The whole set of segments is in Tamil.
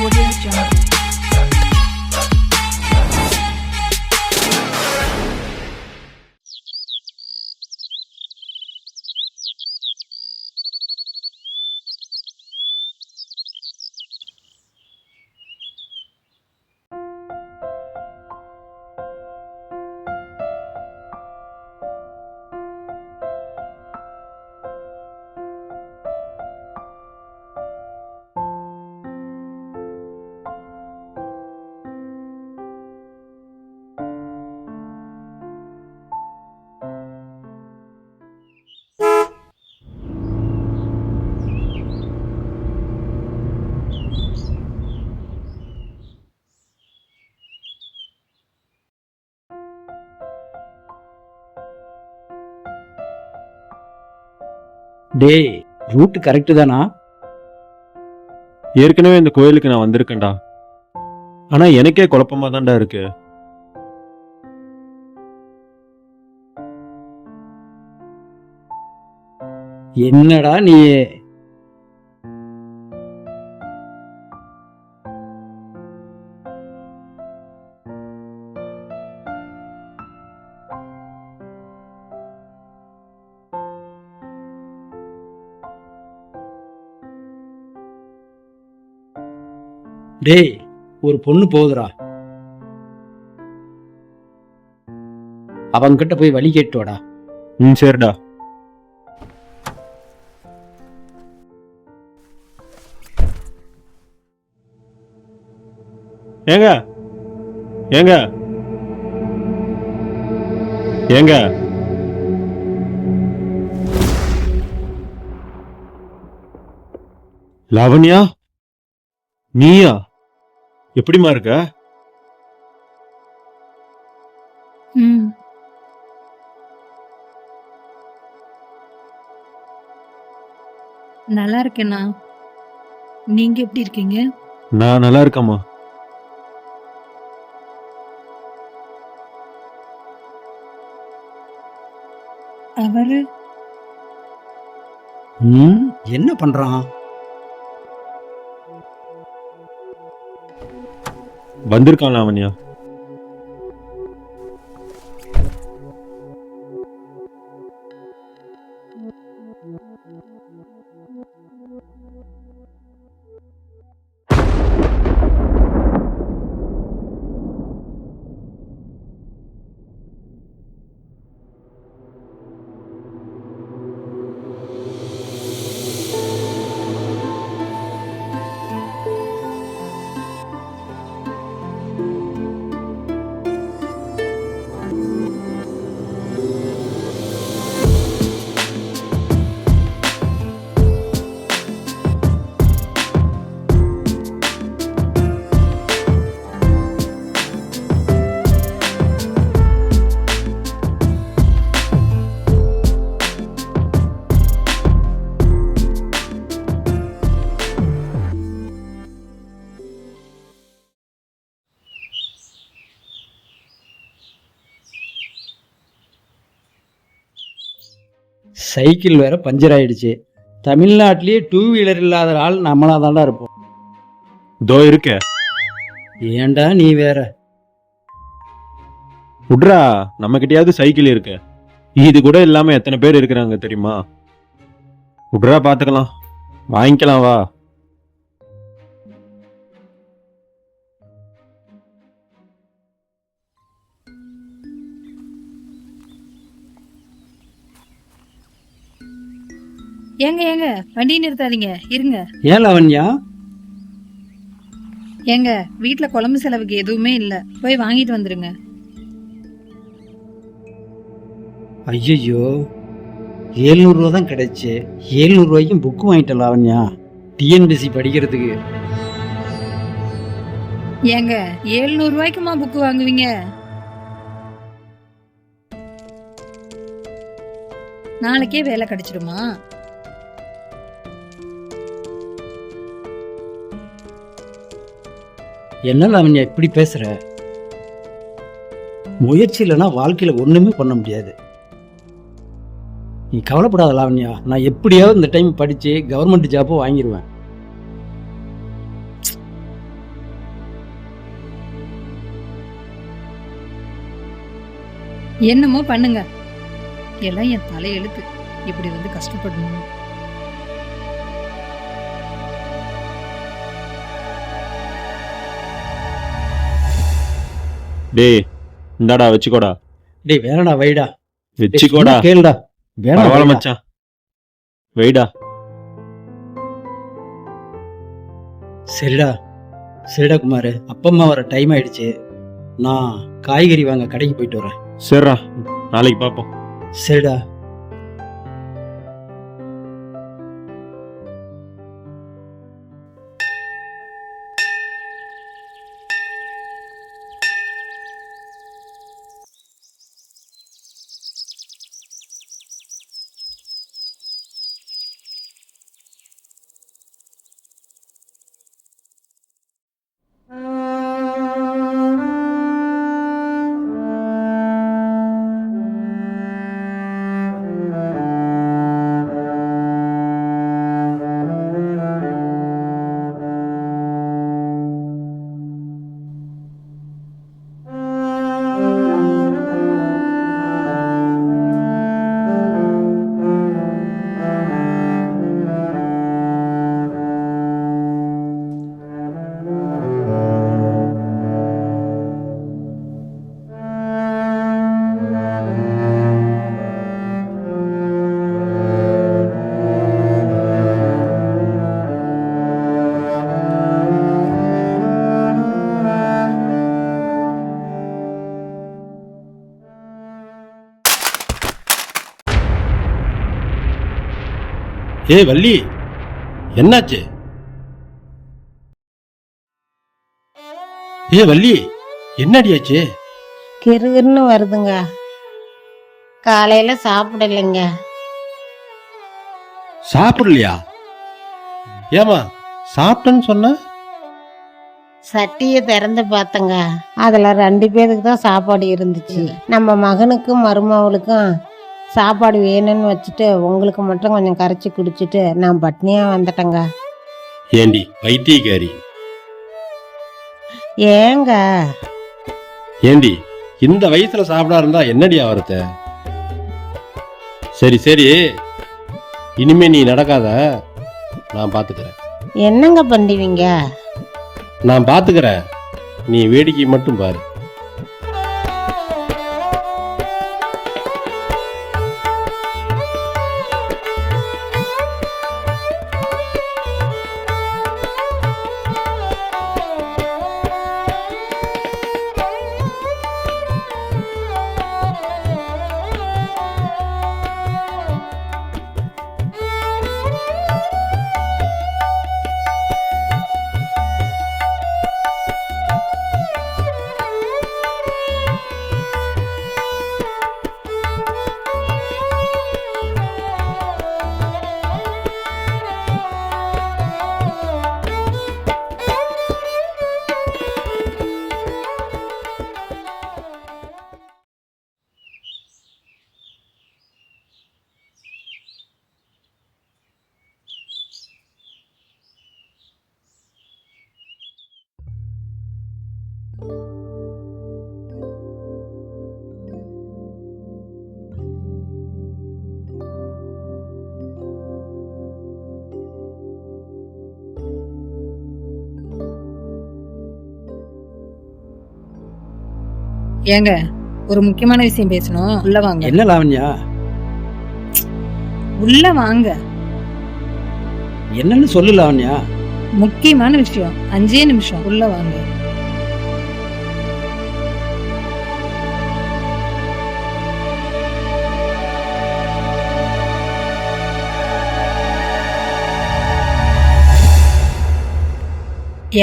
Audio Jungle. டேய், ரூட் கரெக்டு தானா? ஏற்கனவே இந்த கோயிலுக்கு நான் வந்திருக்கேன்டா. ஆனா எனக்கே குழப்பமா தான்டா இருக்கு. என்னடா நீ? டேய், ஒரு பொண்ணு போகுதுடா. அவங்கிட்ட போய் வழி கேட்டுவாடா. சரிடா. ஏங்க ஏங்க ஏங்க லாவண்யா, நீயா? எப்படிமா இருக்க? நல்லா இருக்கேண்ணா. நீங்க எப்படி இருக்கீங்க? நான் நல்லா இருக்கேம்மா. அவரு என்ன பண்றான்? வந்திருக்கான் லாவண்யா. சைக்கிள் வேற பஞ்சர் ஆயிடுச்சு. தமிழ்நாட்டிலேயே 2 வீலர் இல்லாத ஆள் நம்மளா தாண்டா இருப்போம். தோ இருக்க. ஏன்டா நீ வேற? உட்ரா, நம்ம கிட்டயாவது சைக்கிள் இருக்கு. இது கூட இல்லாம எத்தனை பேர் இருக்கிறாங்க தெரியுமா? உட்ரா, பாத்துக்கலாம், வாங்கிக்கலாம், வா. ஏங்க ஏங்க வண்டி நிறுத்தாதீங்க, இருங்க. ஏன் லாவண்யா? ஏங்க வீட்ல குழம்பு செலவுக்கு எதுவுமே இல்ல, போய் வாங்கிட்டு வந்துருங்க. ஐயோ, 700 ரூபா தான் கிடைச்சு. 700 ரூபாய்க்கும் புக்கு வாங்கிட்டேன் லாவண்யா, டிஎன்பிசி படிக்கிறதுக்கு. ஏங்க 700 ரூபாய்க்குமா புக்கு வாங்குவீங்க? நாளைக்கே வேலை கிடைச்சிடுமா? என்ன லாவண்யா இப்படி பேசுற? முயற்சி இல்லைன்னா வாழ்க்கையில ஒண்ணுமே பண்ண முடியாது. நீ கவலைப்படாத லாவண்யா, நான் எப்படியாவது இந்த டைம் படிச்சு கவர்மெண்ட் ஜாப்போ வாங்கிடுவேன். என்னமோ பண்ணுங்க, எல்லாம் என் தலையெழுத்து. இப்படி வந்து கஷ்டப்படணும். டேய் இந்தாடா வச்சுக்கோடா. டேய் வேணடா வைடா. வச்சுக்கோடா. கேளுடா. பரவாயில்ல வேணாம் மச்சான், வைடா. சரிடா சரிடா குமார், அப்பம்மா வர டைம் ஆயிடுச்சு. நான் காய்கறி வாங்க கடைக்கு போயிட்டு வரேன். சரிடா, நாளைக்கு பார்ப்போம். சரிடா. ஏய் வள்ளி, என்னாச்சு? ஏய் வள்ளி, என்னடியாச்சு? கிறுகிறுன்னு வருதுங்க. காலையில சாப்பிடலைங்க. சாப்பிடலையா? ஏமா சாப்பிட்டேன்னு சொன்ன? சட்டியை திறந்து பார்த்தங்க, அதுல 2 பேருக்கு தான் சாப்பாடு இருந்துச்சு. நம்ம மகனுக்கும் மருமவளுக்கும் சாப்பாடு வேணும்னு வச்சுட்டு உங்களுக்கு மட்டும் கொஞ்சம் கரைச்சி குடிச்சிட்டு நான் பட்னியா வந்துட்டேங்க. ஏண்டி வைத்தியக்காரி, ஏங்க ஏண்டி இந்த வயசுல சாப்பிடா இருந்தா என்னடி ஆவறது? சரி சரி, இனிமே நீ நடக்காத, நான் பாத்துக்கிறேன். என்னங்க பண்ணுவீங்க? நான் பாத்துக்கிறேன், நீ வேடிக்கை மட்டும் பாரு. ஏங்க, ஒரு முக்கியமான விஷயம் பேசணும். உள்ள வாங்க. என்ன லாவண்யா? உள்ள வாங்க. என்னன்னு சொல்லு லாவண்யா. முக்கியமான விஷயம். 5 நிமிஷம். உள்ள வாங்க.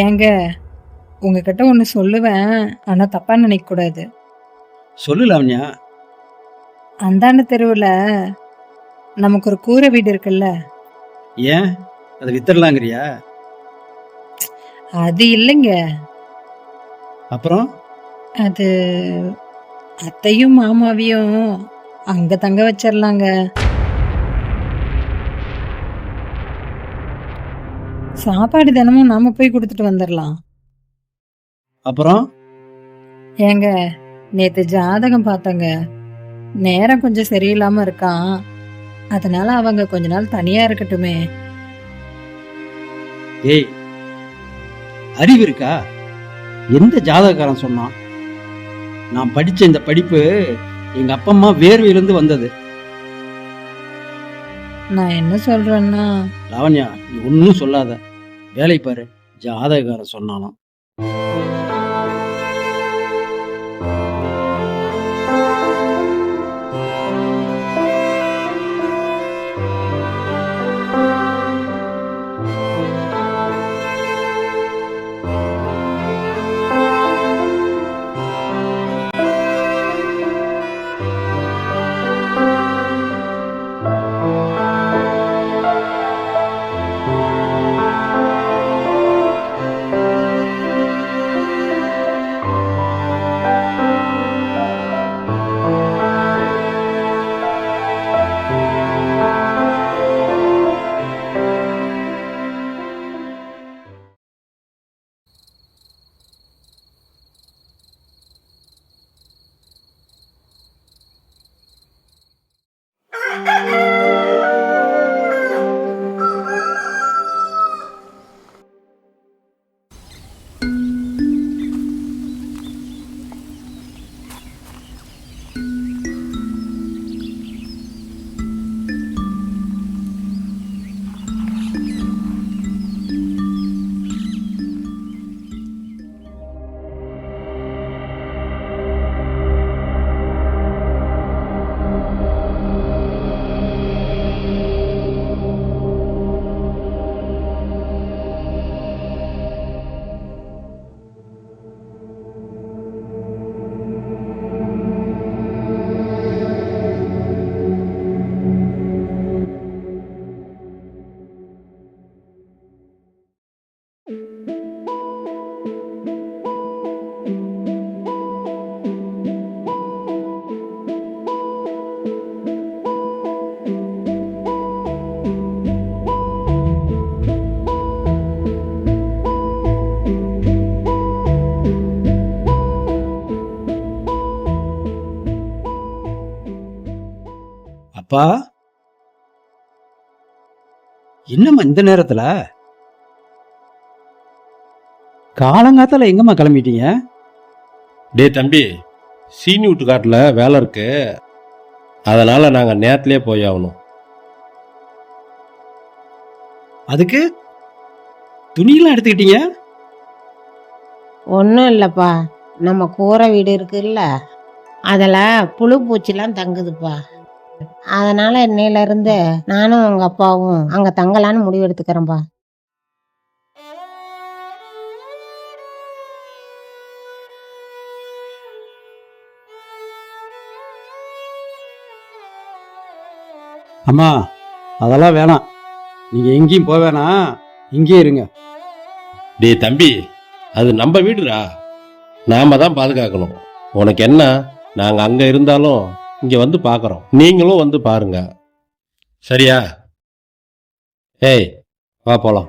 ஏங்க, உங்ககிட்ட ஒண்ணு சொல்லுவேன், ஆனா தப்பா நினைக்க கூடாது. சொல்லு லாவண்யா. அந்தாண்ட தெருவுல நமக்கு ஒரு கூரை வீடு இருக்குல்ல, ஏன் அதை வித்தரலாங்கிறியா? அது இல்லைங்க. அப்புறம் அது அத்தையும் மாமாவையும் அங்க தங்க வச்சிடலாங்க. சாப்பாடு தினமும் நாம போய் கொடுத்துட்டு வந்துடலாம். அப்புறம் ஏங்க, நேத்து ஜாதகம் பார்த்தங்க. நேரம் கொஞ்சம் சரியில்லாம இருக்கான். அதனால அவங்க கொஞ்ச நாள் தனியா இருக்கட்டுமே. ஏய், அறிவு இருக்கா? எந்த ஜாதகக்காரன் சொன்னான்? நான் படிச்ச இந்த படிப்பு எங்க அப்பா அம்மா வேர்வையிலிருந்து வந்தது. நான் என்ன சொல்றேன்னா, லாவண்யா, நீ ஒன்னும் சொல்லாத. வேலை பாரு. ஜாதகக்காரன் சொன்னாலும். அப்பா, என்னம்மா இந்த நேரத்துல? காலங்காத்தால எங்கம்மா கிளம்பிட்டீங்க? டேய் தம்பி, சீனி வீட்டுக்காட்டில் வேலை இருக்கு, அதனால நாங்கள் நேரத்திலே போய் ஆகணும். அதுக்கு துணியெல்லாம் எடுத்துக்கிட்டீங்க? ஒன்றும் இல்லைப்பா, நம்ம கூரை வீடு இருக்குல்ல, அதில் புழு பூச்சிலாம் தங்குதுப்பா. அதனால இன்னையில இருந்து நானும் உங்க அப்பாவும் அங்க தங்கலான்னு முடிவு எடுத்துக்கிறேன்பா. அம்மா, அதெல்லாம் வேணாம். நீங்க எங்கேயும் போக வேணாம், இங்கே இருங்க. டேய் தம்பி, அது நம்ம வீடுடா, நாம தான் பாதுகாக்கணும். உனக்கு என்ன, நாங்கள் அங்கே இருந்தாலும் இங்கே வந்து பார்க்குறோம், நீங்களும் வந்து பாருங்க, சரியா? ஏய், வா போகலாம்.